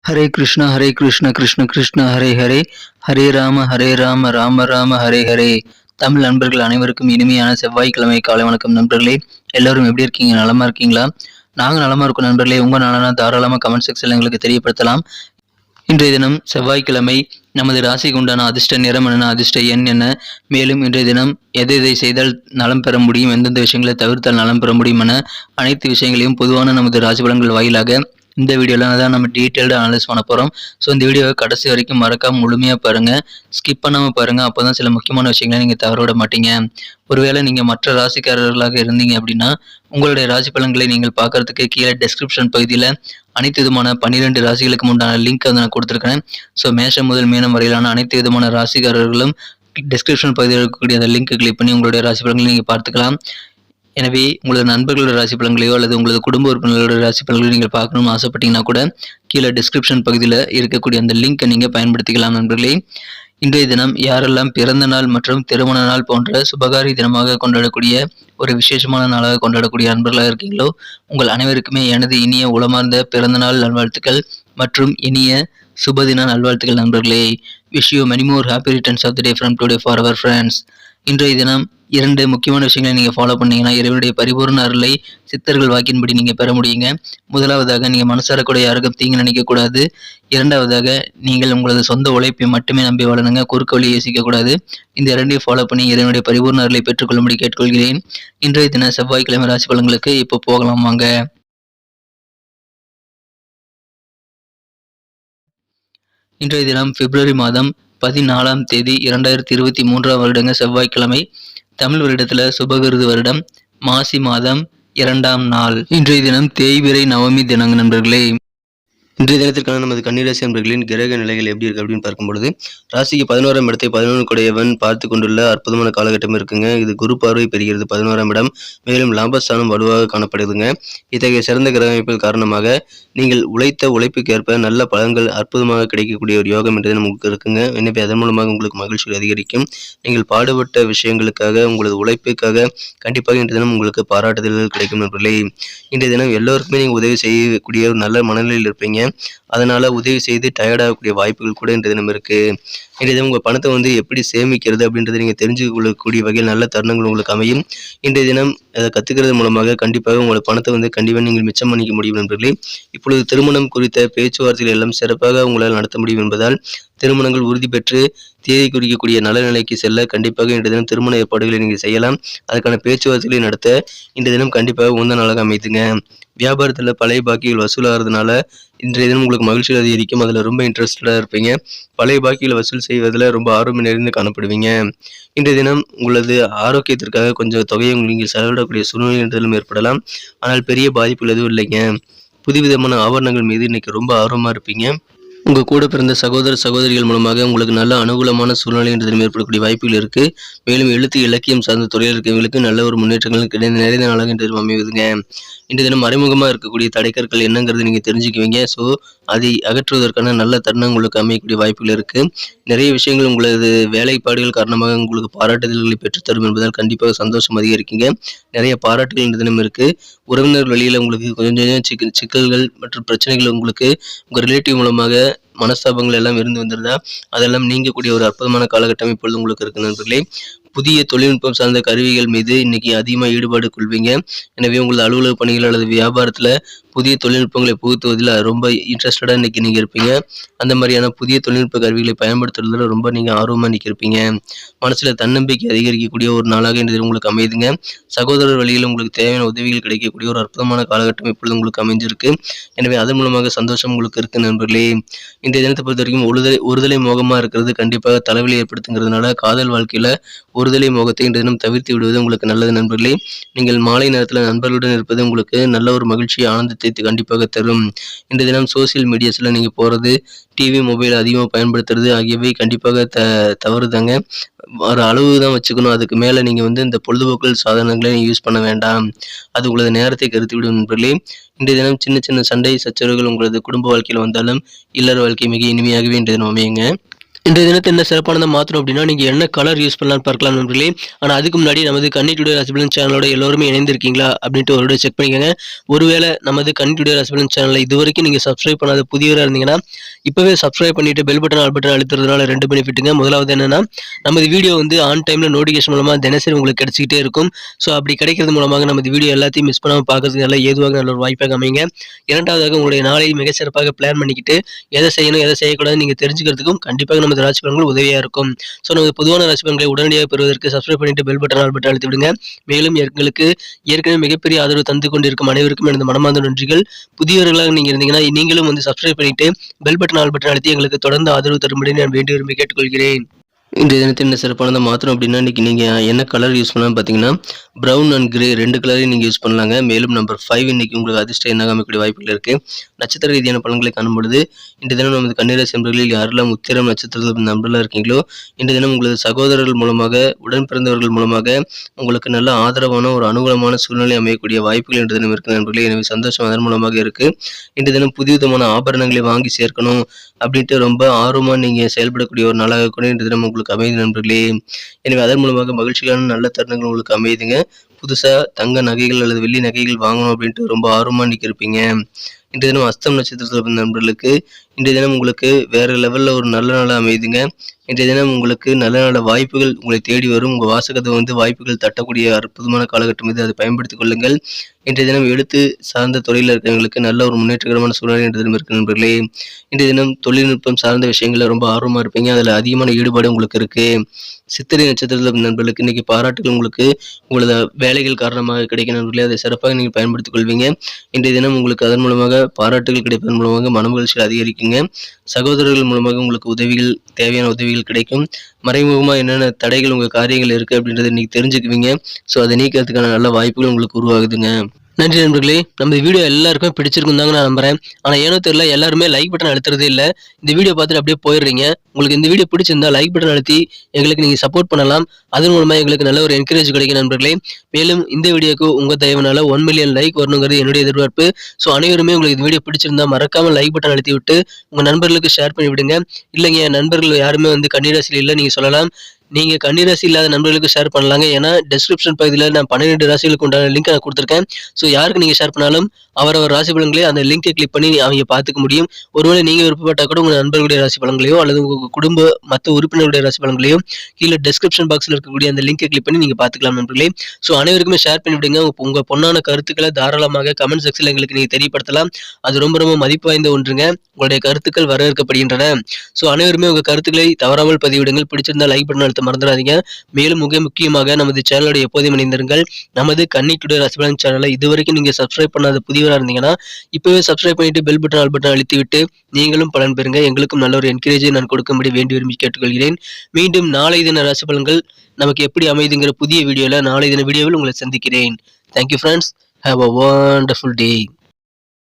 ஹரே கிருஷ்ண கிருஷ்ண கிருஷ்ண ஹரே ஹரே, ஹரே ராம ராம ராம ஹரே ஹரே. தமிழ் நண்பர்கள் அனைவருக்கும் இனிமையான செவ்வாய்க்கிழமை காலை வணக்கம் நண்பர்களே. எல்லாரும் எப்படி இருக்கீங்க? நலமா இருக்கீங்களா? நாங்க நலமா இருக்கோம் நண்பர்களே. உங்க நலனா தாராளமா கமெண்ட் செக்ஷன்ல எங்களுக்கு தெரியப்படுத்தலாம். இன்றைய தினம் செவ்வாய்க்கிழமை. நமது ராசிக்கு உண்டான அதிர்ஷ்ட நிறம் என்ன, அதிர்ஷ்ட எண் என்ன, மேலும் இன்றைய தினம் எதை செய்தால் நலம் பெற முடியும், எந்தெந்த விஷயங்களை தவிர்த்தால் நலம் பெற முடியும் என அனைத்து விஷயங்களையும் பொதுவான நமது ராசி பலன்கள் வாயிலாக இந்த வீடியோவில் தான் நம்ம டீட்டெயில்டாக அனலைஸ் பண்ண போகிறோம். ஸோ இந்த வீடியோவை கடைசி வரைக்கும் மறக்காம முழுமையாக பாருங்கள், ஸ்கிப் பண்ணாமல் பாருங்கள். அப்போ தான் சில முக்கியமான விஷயங்களை நீங்கள் தவற விட மாட்டீங்க. ஒருவேளை நீங்கள் மற்ற ராசிக்காரர்களாக இருந்தீங்க அப்படின்னா உங்களுடைய ராசி பலன்களை நீங்கள் பார்க்கறதுக்கு கீழே டெஸ்கிரிப்ஷன் பகுதியில் அனைத்து விதமான 12 ராசிகளுக்கு உண்டான லிங்க் வந்து நான் கொடுத்துருக்கேன். ஸோ மேஷம் முதல் மீனம் வரையிலான அனைத்து விதமான ராசிக்காரர்களும் டிஸ்கிரிப்ஷன் பகுதியில் இருக்கக்கூடிய அந்த லிங்க் கிளிக் பண்ணி உங்களுடைய ராசி பலன்களை நீங்கள் பார்த்துக்கலாம். எனவே உங்களது நண்பர்களோட ராசி பலன்களையோ அல்லது உங்களது குடும்ப உறுப்பினர்களோட ராசி பலன்களையோ நீங்கள் பார்க்கணும்னு ஆசைப்பட்டீங்கன்னா கூட கீழே டிஸ்கிரிப்ஷன் பகுதியில் இருக்கக்கூடிய அந்த லிங்கை நீங்கள் பயன்படுத்திக்கலாம் நண்பர்களே. இன்றைய தினம் யாரெல்லாம் பிறந்த நாள் மற்றும் திருமண நாள் போன்ற சுபகாரி தினமாக கொண்டாடக்கூடிய ஒரு விசேஷமான நாளாக கொண்டாடக்கூடிய நண்பர்களாக இருக்கீங்களோ உங்கள் அனைவருக்குமே எனது இனிய உளமார்ந்த பிறந்த நாள் நல்வாழ்த்துக்கள் மற்றும் இனிய சுபதின நல்வாழ்த்துக்கள் நண்பர்களே. Wish you many more happy returns of the day from today for our friends. இன்றைய தினம் 2 முக்கியமான விஷயங்களை நீங்கள் ஃபாலோ பண்ணீங்கன்னா இறைவனுடைய பரிபூர்ண அருளை சித்தர்கள் வாக்கின்படி நீங்கள் பெற முடியுங்க. முதலாவதாக நீங்கள் மனசார கூட யாருக்கும் தீங்கு நினைக்கக்கூடாது. இரண்டாவதாக நீங்கள் உங்களது சொந்த உழைப்பை மட்டுமே நம்பி வாழணுங்க, குறுக்க வழி யோசிக்கக்கூடாது. இந்த 2ஐயும் ஃபாலோ பண்ணி இறைவனுடைய பரிபூர்ண அருளை பெற்றுக்கொள்ளும்படி கேட்டுக்கொள்கிறேன். இன்றைய தின செவ்வாய்க்கிழமை ராசி பலன்களுக்கு இப்போ போகலாம் வாங்க. இன்றைய தினம் பிப்ரவரி மாதம் 14ஆம் தேதி 2023 வருடங்க செவ்வாய்க்கிழமை. தமிழ் வருடத்துல சுபகிருது வருடம் மாசி மாதம் 2ஆம் நாள். இன்றைய தினம் தேய்பிறை நவமி தினங்க நண்பர்களே. இன்றைய தினத்திற்கான நமது கன்னிராசி நண்பர்களின் கிரக நிலைகள் எப்படி இருக்கு அப்படின்னு பார்க்கும்பொழுது ராசிக்கு 11ஆம் இடத்தை 11 குடையவன் பார்த்து கொண்டுள்ள அற்புதமான காலகட்டம் இருக்குங்க. இது குரு பார்வை பெறுகிறது 11ஆம் இடம். மேலும் லாபஸ்தானம் வலுவாக காணப்படுதுங்க. இத்தகைய சிறந்த கிரக அமைப்பில் காரணமாக நீங்கள் உழைத்த உழைப்புக்கு ஏற்ப நல்ல பலன்கள் அற்புதமாக கிடைக்கக்கூடிய ஒரு யோகம் என்றது நமக்கு இருக்குங்க. எனவே அதன் மூலமாக உங்களுக்கு மகிழ்ச்சி அதிகரிக்கும். நீங்கள் பாடுபட்ட விஷயங்களுக்காக உங்களது உழைப்புக்காக கண்டிப்பாக இன்றைய தினம் உங்களுக்கு பாராட்டுதல்கள் கிடைக்கும் நண்பர்களே. இன்றைய தினம் எல்லோருக்குமே நீங்கள் உதவி செய்யக்கூடிய ஒரு நல்ல மனநிலையில் இருப்பீங்க. அதனால உதவி செய்து டயர்ட் ஆகக்கூடிய வாய்ப்புகள் கூட இன்றைய தினம் இருக்கு. இன்றைய தினம் உங்க பணத்தை வந்து எப்படி சேமிக்கிறது அப்படின்றத நீங்க தெரிஞ்சு கொள்ளக்கூடிய வகையில் நல்ல தருணங்கள் உங்களுக்கு அமையும். இன்றைய தினம் அதை கத்துக்கிறது மூலமாக கண்டிப்பாக உங்களோட பணத்தை வந்து கண்டிப்பாக நீங்கள் மிச்சம் பண்ணிக்க முடியும் நண்பர்களே. இப்பொழுது திருமணம் குறித்த பேச்சுவார்த்தைகள் எல்லாம் சிறப்பாக உங்களால் நடத்த முடியும் என்பதால் திருமணங்கள் உறுதி பெற்று தேதி குறிக்கக்கூடிய நல்ல நிலைக்கு செல்ல கண்டிப்பாக இன்றைய தினம் திருமண ஏற்பாடுகளை நீங்கள் செய்யலாம். அதுக்கான பேச்சுவார்த்தைகளை நடத்த இன்றைய தினம் கண்டிப்பாக உகந்த நாளாக அமைத்துங்க. வியாபாரத்தில் பழைய பாக்கிகள் வசூலாகிறதுனால இன்றைய தினம் உங்களுக்கு மகிழ்ச்சி அதிகரிக்கும். அதில் ரொம்ப இன்ட்ரெஸ்டடாக இருப்பீங்க. பழைய பாக்கிகளை வசூல் செய்வதில் ரொம்ப ஆர்வம் நிறைந்து காணப்படுவீங்க. இன்றைய தினம் உங்களது ஆரோக்கியத்திற்காக கொஞ்சம் தொகையை நீங்கள் செலவிடக்கூடிய சூழ்நிலை என்றதிலும் ஏற்படலாம். ஆனால் பெரிய பாதிப்புகள் எதுவும் இல்லைங்க. புதுவிதமான ஆவரணங்கள் மீது இன்னைக்கு ரொம்ப ஆர்வமாக இருப்பீங்க. உங்கள் கூட பிறந்த சகோதர சகோதரிகள் மூலமாக உங்களுக்கு நல்ல அனுகூலமான சூழ்நிலை என்றதிலும் ஏற்படக்கூடிய வாய்ப்புகள் இருக்குது. மேலும் எழுத்து இலக்கியம் சார்ந்த துறையில் இருக்கிறவங்களுக்கு நல்ல ஒரு முன்னேற்றங்கள் நிறைந்த நாளாக என்றதும் அமைவதுங்க. இன்றைய தினம் மறைமுகமாக இருக்கக்கூடிய தடைக்கற்கள் என்னங்கிறது நீங்கள் தெரிஞ்சுக்குவீங்க. ஸோ அதை அகற்றுவதற்கான நல்ல தருணம் உங்களுக்கு அமையக்கூடிய வாய்ப்புகள் இருக்குது. நிறைய விஷயங்கள் உங்களது வேலைப்பாடுகள் காரணமாக உங்களுக்கு பாராட்டுதல்களை பெற்றுத்தரும் என்பதால் கண்டிப்பாக சந்தோஷம் அதிகரிக்குங்க. நிறைய பாராட்டுகள் இந்த தினம் இருக்குது. உறவினர் வழியில் உங்களுக்கு கொஞ்சம் சிக்கல்கள் மற்றும் பிரச்சனைகள் உங்களுக்கு உங்கள் ரிலேட்டிவ் மூலமாக மனஸ்தாபங்கள் எல்லாம் இருந்து வந்துருதா அதெல்லாம் நீங்கக்கூடிய ஒரு அற்புதமான காலகட்டம் இப்பொழுது உங்களுக்கு இருக்கு நண்பர்களே. புதிய தொழில்நுட்பம் சார்ந்த கருவிகள் மீது இன்னைக்கு அதிகமாக ஈடுபாடு கொள்வீங்க. எனவே உங்களது அலுவலக பணிகள் அல்லது வியாபாரத்தில் புதிய தொழில்நுட்பங்களை புகுத்துவதில் ரொம்ப இன்ட்ரெஸ்டடாக இன்னைக்கு நீங்கள் இருப்பீங்க. அந்த மாதிரியான புதிய தொழில்நுட்ப கருவிகளை பயன்படுத்துறதுல ரொம்ப நீங்கள் ஆர்வமாக இன்னைக்கு இருப்பீங்க. மனசில் தன்னம்பிக்கை அதிகரிக்கக்கூடிய ஒரு நாளாக இன்றைய உங்களுக்கு அமைதுங்க. சகோதரர் வழியில் உங்களுக்கு தேவையான உதவிகள் கிடைக்கக்கூடிய ஒரு அற்புதமான காலகட்டம் இப்பொழுது உங்களுக்கு அமைஞ்சிருக்கு. எனவே அதன் மூலமாக சந்தோஷம் உங்களுக்கு இருக்கு நண்பர்களே. இன்றைய தினத்தை பொறுத்த வரைக்கும் ஒருதலை மோகமாக இருக்கிறது கண்டிப்பாக தலைவலி ஏற்படுத்துங்கிறதுனால காதல் வாழ்க்கையில் ஒருதலை மோகத்தை இன்றைய தினம் தவிர்த்து விடுவது உங்களுக்கு நல்லது நண்பர்களே. நீங்கள் மாலை நேரத்தில் நண்பர்களுடன் இருப்பது உங்களுக்கு நல்ல ஒரு மகிழ்ச்சி ஆனந்தத்தை கண்டிப்பாக தரும். இன்றைய தினம் சோசியல் மீடியாஸில் நீங்கள் போகிறது, டிவி மொபைல் அதிகமாக பயன்படுத்துறது ஆகியவை கண்டிப்பாக தவறுதாங்க. ஒரு அளவு தான் வச்சுக்கணும். அதுக்கு மேலே நீங்கள் வந்து இந்த பொழுதுபோக்கு சாதனங்களை யூஸ் பண்ண வேண்டாம். அது உங்களது நேரத்தை கருத்திவிடும் நண்பர்களே. இன்றைய தினம் சின்ன சின்ன சண்டை சச்சரவுகள் உங்களது குடும்ப வாழ்க்கையில் வந்தாலும் இல்லற வாழ்க்கை மிக இனிமையாகவே இன்றைய தினம் அமையுங்க. இன்றைய தினத்தை என்ன சிறப்பானதா மாத்தணும் அப்படின்னா, நீங்க என்ன கலர் யூஸ் பண்ணலாம்னு பார்க்கலாம் நண்பர்களே. ஆனா அதுக்கு முன்னாடி நமது கன்னி டுடே ராசிபலன் சேனலோட எல்லோருமே இணைந்திருக்கீங்களா அப்படின்ட்டு ஒரு தடவை செக் பண்ணிக்கோங்க. ஒருவேளை நமது கன்னி டுடே ராசிபலன் சேனலை இதுவரைக்கும் நீங்க சப்ஸ்கிரைப் பண்ணாத புதியவரா இருந்தீங்கன்னா, இப்பவே சப்ஸ்கிரைப் பண்ணிட்டு பெல் பட்டன், ஆல் பட்டன் அழுத்துறதுனால 2 பெனிஃபிட்டுங்க. முதலாவது என்னன்னா, நமது வீடியோ வந்து ஆன் டைம்ல நோட்டிஃபிகேஷன் மூலமா தினசரி உங்களுக்கு கிடைச்சிக்கிட்டே இருக்கும். ஸோ அப்படி கிடைக்கிறது மூலமாக நமது வீடியோ எல்லாத்தையும் மிஸ் பண்ணாம பார்க்கறதுக்கு நல்லா ஏதுவாக நல்ல ஒரு வாய்ப்பாக அமையுங்க. இரண்டாவதாக உங்களுடைய நாளை மிக சிறப்பாக பிளான் பண்ணிக்கிட்டு, எதை செய்யணும், எதை செய்யக்கூடாதுன்னு நீங்க தெரிஞ்சுக்கிறதுக்கும் கண்டிப்பாக நமது ராசி பலன்கள் உதவியா இருக்கும். ஸோ நமது பொதுவான ராசி பலன்களை உடனடியாக பெறுவதற்கு சப்ஸ்கிரைப் பண்ணிட்டு பெல் பட்டன், ஆல் பட்டன் அழுத்தி விடுங்க. மேலும் எங்களுக்கு ஏற்கனவே மிகப்பெரிய ஆதரவு தந்து கொண்டிருக்கும் அனைவருக்கும் எனது மனமார்ந்த நன்றிகள். புதியவர்களாக நீங்க இருந்தீங்கன்னா நீங்களும் வந்து சப்ஸ்கிரைப் பண்ணிட்டு பெல் பட்டன், ஆல் பட்டன் அழுத்தி எங்களுக்கு தொடர்ந்து ஆதரவு தரும்படி நான் வேண்டி விரும்பி கேட்டுக்கொள்கிறேன். இன்றைய தினத்தை என்ன சிறப்பானதா மாத்தணும் அப்படின்னா, இன்னைக்கு நீங்க என்ன கலர் யூஸ் பண்ணலாம்னு பார்த்தீங்கன்னா, ப்ரவுன் அண்ட் கிரே 2 கலரையும் நீங்க யூஸ் பண்ணலாங்க. மேலும் நம்பர் 5 இன்னைக்கு உங்களுக்கு அதிர்ஷ்ட எண்ணாக அமையக்கூடிய வாய்ப்புகள் இருக்கு. நட்சத்திர ரீதியான பலன்களை காணும்பொழுது, இன்றைய தினம் நமது கன்னிராசி நண்பர்களில் யாரெல்லாம் உத்திரம் நட்சத்திரத்தில் நண்பர்களா இருக்கீங்களோ, இன்றைய தினம் உங்களது சகோதரர்கள் மூலமாக, உடன் பிறந்தவர்கள் மூலமாக உங்களுக்கு நல்ல ஆதரவான ஒரு அனுகூலமான சூழ்நிலை அமையக்கூடிய வாய்ப்புகள் இன்றைய தினம் இருக்கு நண்பர்களே. எனவே சந்தோஷம் அதன் மூலமாக இருக்கு. இன்றைய தினம் புதிய விதமான ஆபரணங்களை வாங்கி சேர்க்கணும் அப்படின்ட்டு ரொம்ப ஆர்வமா நீங்க செயல்படக்கூடிய ஒரு நாளாக கூட இன்றைய தினம் உங்களுக்கு அமையுது நண்பர்களே. எனவே அதன் மூலமாக மகிழ்ச்சியான நல்ல தருணங்கள் உங்களுக்கு அமையுதுங்க. புதுசா தங்க நகைகள் அல்லது வெள்ளி நகைகள் வாங்கணும் அப்படின்ட்டு ரொம்ப ஆர்வமா இன்னைக்கு இருப்பீங்க. இன்றைய தினம் அஸ்தம் நட்சத்திரத்தில் பிறந்த நண்பர்களுக்கு இன்றைய தினம் உங்களுக்கு வேற லெவல்ல ஒரு நல்ல நாளா அமையுதுங்க. இன்றைய தினம் உங்களுக்கு நல்ல நல்ல வாய்ப்புகள் உங்களை தேடி வரும். உங்க வாசகத்தை வந்து வாய்ப்புகள் தட்டக்கூடிய அற்புதமான காலகட்டம் இது. அதை பயன்படுத்திக் கொள்ளுங்கள். இன்றைய தினம் எழுத்து சார்ந்த துறையில் இருக்கிறவங்களுக்கு நல்ல ஒரு முன்னேற்றகரமான சூழ்நிலை இன்றைய தினம் இருக்கு நண்பர்களே. இன்றைய தினம் தொழில்நுட்பம் சார்ந்த விஷயங்கள்ல ரொம்ப ஆர்வமா இருப்பீங்க. அதுல அதிகமான ஈடுபாடு உங்களுக்கு இருக்கு. சித்திரை நட்சத்திரத்தில் நண்பர்களுக்கு இன்னைக்கு பாராட்டுகள் உங்களுக்கு உங்களது வேலைகள் காரணமாக கிடைக்கும் நண்பர்களே. அதை சிறப்பாக நீங்கள் பயன்படுத்திக் கொள்வீங்க. இன்றைய தினம் உங்களுக்கு அதன் மூலமாக பாராட்டுகள் கிடைப்பதன் மூலமாக மன மகிழ்ச்சிகள் அதிகரிக்குங்க. சகோதரர்கள் மூலமாக உங்களுக்கு உதவிகள், தேவையான உதவிகள் கிடைக்கும். மறைமுகமா என்னென்ன தடைகள் உங்க காரியங்கள் இருக்கு அப்படின்றத இன்னைக்கு தெரிஞ்சுக்குவீங்க. ஸோ அதை நீக்கிறதுக்கான நல்ல வாய்ப்புகள் உங்களுக்கு உருவாகுதுங்க. நன்றி நண்பர்களே. நம்ம வீடியோ எல்லாருக்குமே பிடிச்சிருக்கும் தாங்க நான் நம்புறேன். ஆனா ஏனோ தெரியல எல்லாருமே லைக் பட்டன் அழுத்துறதே இல்ல. இந்த வீடியோ பார்த்துட்டு அப்படியே போயிடுறீங்க. உங்களுக்கு இந்த வீடியோ பிடிச்சிருந்தா லைக் பட்டன் அழுத்தி எங்களுக்கு நீங்க சப்போர்ட் பண்ணலாம். அதன் மூலமா எங்களுக்கு நல்ல ஒரு என்கரேஜ் கிடைக்கும் நண்பர்களே. மேலும் இந்த வீடியோக்கு உங்க தயவுனால 1 மில்லியன் லைக் வரணுங்கிறது என்னுடைய எதிர்பார்ப்பு. ஸோ அனைவருமே உங்களுக்கு இந்த வீடியோ பிடிச்சிருந்தா மறக்காம லைக் பட்டன் அழுத்தி விட்டு உங்க நண்பர்களுக்கு ஷேர் பண்ணி விடுங்க. இல்லைங்க நண்பர்கள் யாருமே வந்து கன்னிராசியில் இல்லை நீங்க சொல்லலாம். நீங்க கன்னிராசி இல்லாத நண்பர்களுக்கு ஷேர் பண்ணலாங்க. ஏன்னா டிஸ்கிரிப்ஷன் பகுதியில் நான் 12 ராசிகளுக்கு உண்டான லிங்க் நான் கொடுத்துருக்கேன். ஸோ யாருக்கு நீங்க ஷேர் பண்ணாலும் அவரவர் ராசி பலன்களே அந்த லிங்கை கிளிக் பண்ணி அவங்க பார்த்துக்க முடியும். ஒருவேளை நீங்க விருப்பப்பட்டா கூட உங்க நண்பர்களுடைய ராசி பலன்களையோ அல்லது உங்க குடும்ப மற்ற உறுப்பினருடைய ராசி பலன்களையோ கீழே டிஸ்கிரிப்ஷன் பாக்ஸ்ல இருக்கக்கூடிய அந்த லிங்கை கிளிக் பண்ணி நீங்க பார்த்துக்கலாம் நண்பர்களே. ஸோ அனைவருக்குமே ஷேர் பண்ணி விடுங்க. உங்க பொன்னான கருத்துக்களை தாராளமாக கமெண்ட் செக்ஷன்ல எங்களுக்கு நீங்க தெரியப்படுத்தலாம். அது ரொம்ப ரொம்ப மதிப்பு வாய்ந்த ஒன்றுங்க. உங்களுடைய கருத்துக்கள் வரவேற்கப்படுகின்றன. ஸோ அனைவருமே உங்க கருத்துக்களை தவறாமல் பதிவிடுங்கள். பிடிச்சிருந்தா லைக் பட்டன் அழுத்த மறந்துடாதீங்க. மேலும் மிக முக்கியமாக நமது சேனலோட எப்போதும் இணைந்திருங்கள். நமது கன்னி டுடே ராசி பலன் சேனலை இதுவரைக்கும் நீங்க சப்ஸ்கிரைப் பண்ணாத புதியவரா இருந்தீங்கன்னா இப்பவே சப்ஸ்கிரைப் பண்ணிட்டு பெல் பட்டன், ஆல் பட்டன் அழுத்தி விட்டு நீங்களும் பலன் பெறுங்க. எங்களுக்கும் நல்ல ஒரு என்கரேஜை நான் கொடுக்கும்படி வேண்டி விரும்பி கேட்டுக்கொள்கிறேன். மீண்டும் நாளை தின ராசி பலன்கள் நமக்கு எப்படி அமைதுங்கிற புதிய வீடியோல நாளை தின வீடியோவில் உங்களை சந்திக்கிறேன். Thank you friends. Have a wonderful day.